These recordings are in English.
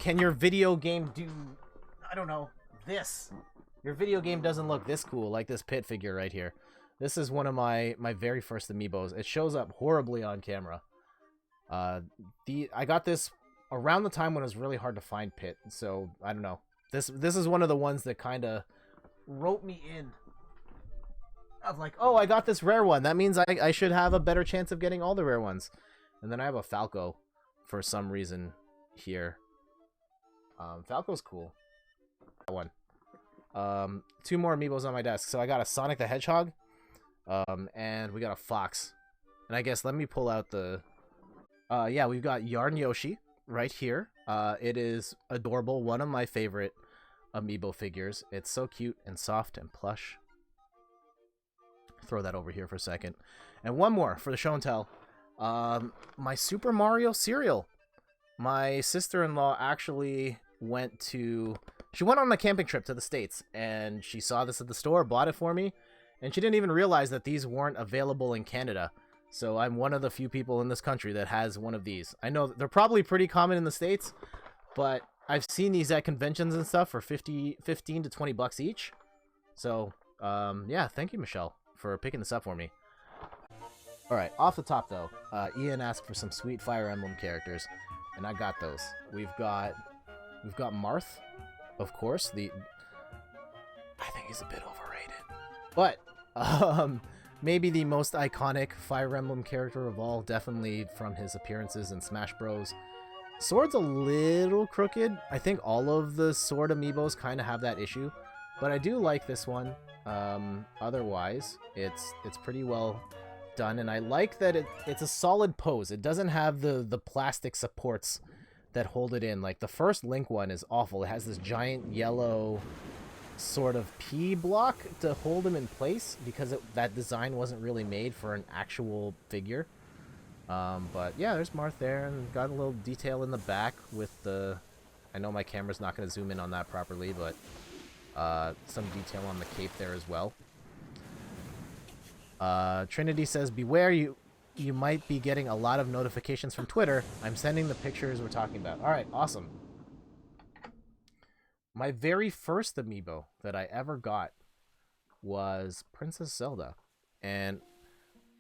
can your video game do, I don't know, this? Your video game doesn't look this cool, like this pit figure right here. This is one of my very first Amiibos. It shows up horribly on camera. I got this around the time when it was really hard to find Pit, so I don't know. This is one of the ones that kind of wrote me in. Of like, oh, I got this rare one. That means I should have a better chance of getting all the rare ones. And then I have a Falco for some reason here. Falco's cool. That one. 2 more Amiibos on my desk. So I got a Sonic the Hedgehog. And we got a Fox. And I guess let me pull out the... yeah, we've got Yarn Yoshi right here. It is adorable. One of my favorite Amiibo figures. It's so cute and soft and plush. Throw that over here for a second. And one more for the show and tell. My Super Mario cereal. My sister-in-law actually went to... She went on a camping trip to the States, and she saw this at the store, bought it for me, and she didn't even realize that these weren't available in Canada. So I'm one of the few people in this country that has one of these. I know they're probably pretty common in the States, but I've seen these at conventions and stuff for 15 to 20 bucks each. So, yeah, thank you, Michelle, for picking this up for me. Alright, off the top, though, Ian asked for some sweet Fire Emblem characters, and I got those. We've got Marth, of course. I think he's a bit overrated. But, maybe the most iconic Fire Emblem character of all, definitely from his appearances in Smash Bros. Sword's a little crooked. I think all of the Sword Amiibos kind of have that issue, but I do like this one. Otherwise, it's pretty well done, and I like that it's a solid pose. It doesn't have the plastic supports that hold it in. Like the first Link one is awful. It has this giant yellow sort of P block to hold him in place because that design wasn't really made for an actual figure. But yeah, there's Marth there, and got a little detail in the back with the... I know my camera's not going to zoom in on that properly, but some detail on the cape there as well. Trinity says, beware, you might be getting a lot of notifications from Twitter. I'm sending the pictures we're talking about. Alright, awesome. My very first Amiibo that I ever got was Princess Zelda. And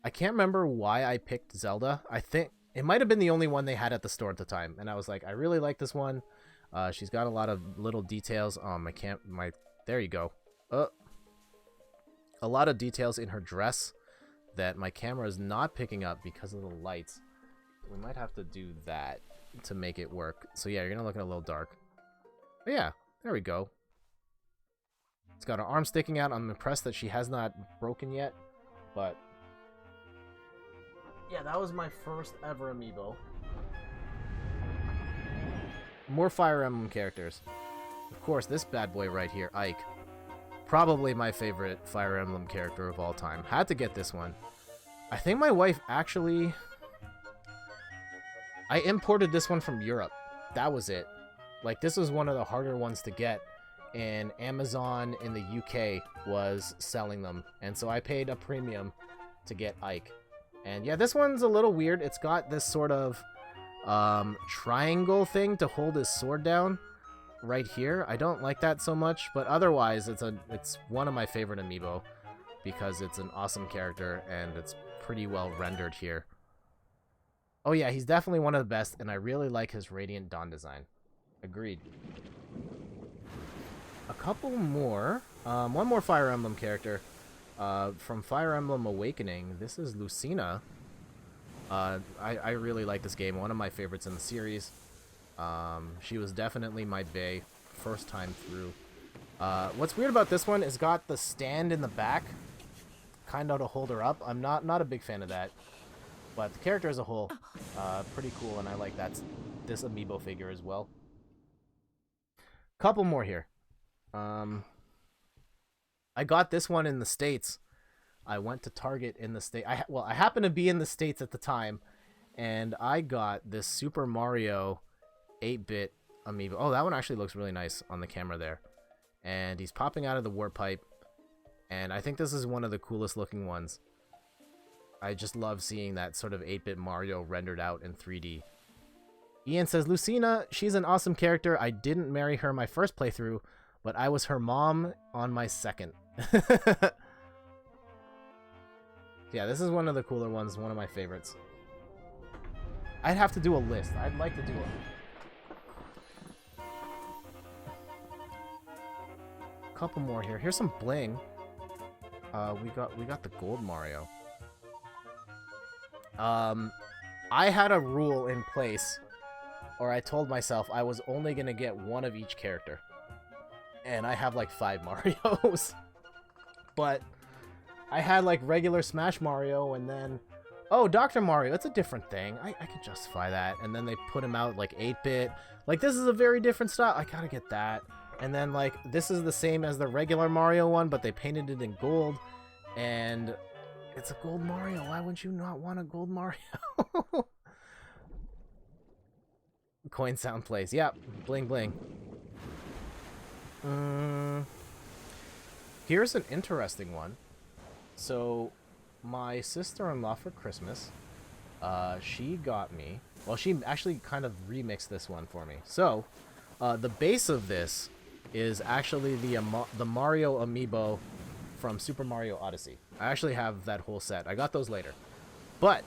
I can't remember why I picked Zelda. I think it might have been the only one they had at the store at the time. And I was like, I really like this one. She's got a lot of little details. There you go. A lot of details in her dress that my camera is not picking up because of the lights. We might have to do that to make it work. So yeah, you're gonna look at a little dark. But yeah, there we go. It's got her arm sticking out. I'm impressed that she has not broken yet. But yeah, that was my first ever Amiibo. More Fire Emblem characters. Of course, this bad boy right here, Ike. Probably my favorite Fire Emblem character of all time. Had to get this one. I think my wife actually... I imported this one from Europe. That was it. Like, this was one of the harder ones to get. And Amazon in the UK was selling them. And so I paid a premium to get Ike. And yeah, this one's a little weird. It's got this sort of triangle thing to hold his sword down. Right here. I don't like that so much, but otherwise it's one of my favorite Amiibo because it's an awesome character and it's pretty well rendered here. Oh yeah, he's definitely one of the best, and I really like his Radiant Dawn design. Agreed. A couple more. One more Fire Emblem character from Fire Emblem Awakening. This is Lucina. I really like this game. One of my favorites in the series. She was definitely my bae first time through. What's weird about this one is got the stand in the back kind of to hold her up. I'm not a big fan of that, but the character as a whole, pretty cool, and I like this Amiibo figure as well. Couple more here. I got this one in the States. I went to Target in the States. I happened to be in the States at the time, and I got this Super Mario 8-bit Amiibo. Oh, that one actually looks really nice on the camera there. And he's popping out of the warp pipe. And I think this is one of the coolest looking ones. I just love seeing that sort of 8-bit Mario rendered out in 3D. Ian says, Lucina, she's an awesome character. I didn't marry her my first playthrough, but I was her mom on my second. Yeah, this is one of the cooler ones, one of my favorites. I'd have to do a list. I'd like to do a couple more here. Here's some bling. We got the gold Mario. I had a rule in place, or I told myself I was only gonna get one of each character, and I have like 5 Marios. But I had like regular Smash Mario, and then oh, Dr. Mario, it's a different thing. I could justify that. And then they put him out like 8-bit. Like, this is a very different style. I gotta get that. And then like this is the same as the regular Mario one, but they painted it in gold, and it's a gold Mario. Why wouldn't you not want a gold Mario? Coin sound plays. Yep. Bling bling. Here's an interesting one. So, my sister-in-law for Christmas, she got me... Well, she actually kind of remixed this one for me. So, the base of this is actually the Mario Amiibo from Super Mario Odyssey. I actually have that whole set. I got those later. But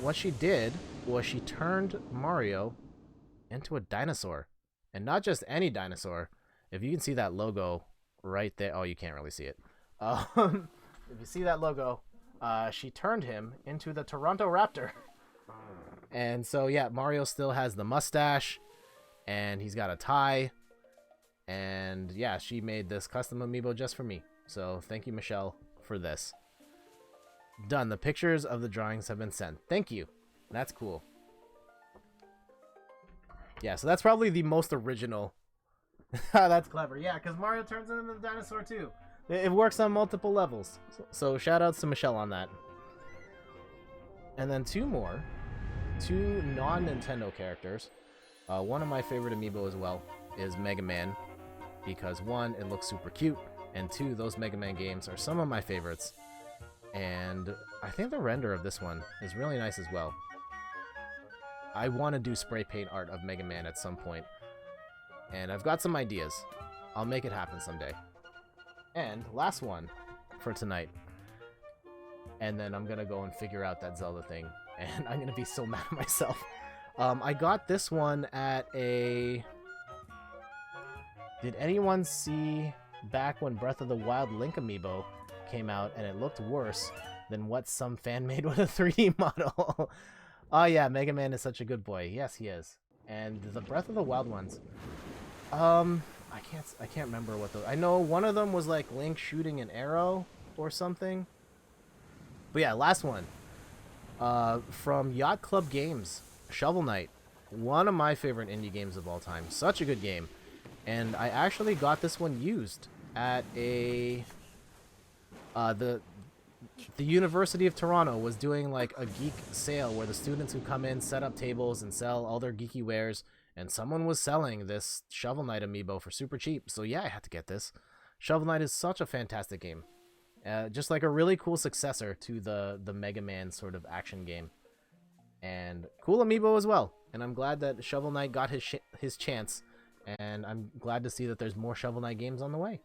what she did was she turned Mario into a dinosaur. And not just any dinosaur. If you can see that logo right there. Oh, you can't really see it. If you see that logo, she turned him into the Toronto Raptor. And so, yeah, Mario still has the mustache. And he's got a tie. And yeah, she made this custom amiibo just for me. So thank you, Michelle, for this. Done. The pictures of the drawings have been sent. Thank you. That's cool. Yeah, so that's probably the most original. That's clever. Yeah, because Mario turns into the dinosaur too. It works on multiple levels. So shout outs to Michelle on that. And then 2 more. 2 non-Nintendo characters. One of my favorite amiibo as well is Mega Man. Because 1, it looks super cute. And 2, those Mega Man games are some of my favorites. And I think the render of this one is really nice as well. I want to do spray paint art of Mega Man at some point. And I've got some ideas. I'll make it happen someday. And last one for tonight. And then I'm going to go and figure out that Zelda thing. And I'm going to be so mad at myself. I got this one at a... Did anyone see back when Breath of the Wild Link amiibo came out and it looked worse than what some fan made with a 3D model? Oh yeah, Mega Man is such a good boy. Yes, he is. And the Breath of the Wild ones... I can't remember what those... I know one of them was like Link shooting an arrow or something. But yeah, last one. From Yacht Club Games, Shovel Knight. One of my favorite indie games of all time. Such a good game. And I actually got this one used at a... The University of Toronto was doing like a geek sale where the students who come in set up tables and sell all their geeky wares. And someone was selling this Shovel Knight amiibo for super cheap. So yeah, I had to get this. Shovel Knight is such a fantastic game. Just like a really cool successor to the Mega Man sort of action game. And cool amiibo as well. And I'm glad that Shovel Knight got his chance. And I'm glad to see that there's more Shovel Knight games on the way.